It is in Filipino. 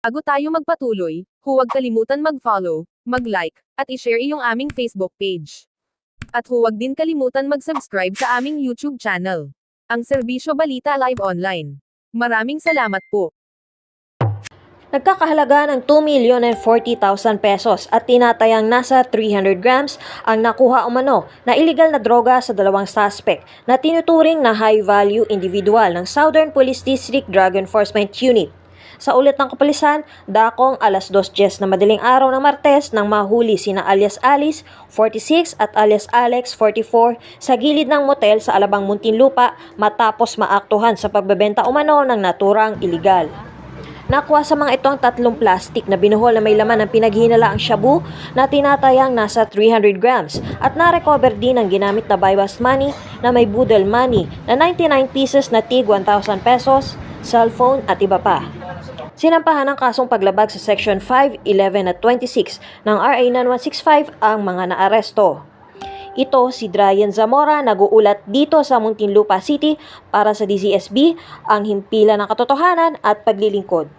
Bago tayo magpatuloy, huwag kalimutan mag-follow, mag-like, at i-share iyong aming Facebook page. At huwag din kalimutan mag-subscribe sa aming YouTube channel, ang Serbisyo Balita Live Online. Maraming salamat po. Nagkakahalaga ng 2,040,000 pesos at tinatayang nasa 300 grams ang nakuha umano na iligal na droga sa dalawang suspect na tinuturing na high-value individual ng Southern Police District Drug Enforcement Unit. Sa ulit ng kapulisan, dakong alas 2:10 na madaling araw ng Martes nang mahuli sina alias Alice, 46 at alias Alex, 44 sa gilid ng motel sa Alabang, Muntinlupa matapos maaktuhan sa pagbebenta umano ng naturang iligal. Nakuha sa mga ito ang 3 plastic na binuhol na may laman ng pinaghinalaang shabu na tinatayang nasa 300 grams at na-recover din ang ginamit na buy-bust money na may budel money na 99 pieces na tig 1,000 pesos, cellphone at iba pa. Sinampahan ng kasong paglabag sa Section 5, 11 at 26 ng RA 9165 ang mga naaresto. Ito si Dryan Zamora, nag-uulat dito sa Muntinlupa City para sa DZSB, ang himpilan ng katotohanan at paglilingkod.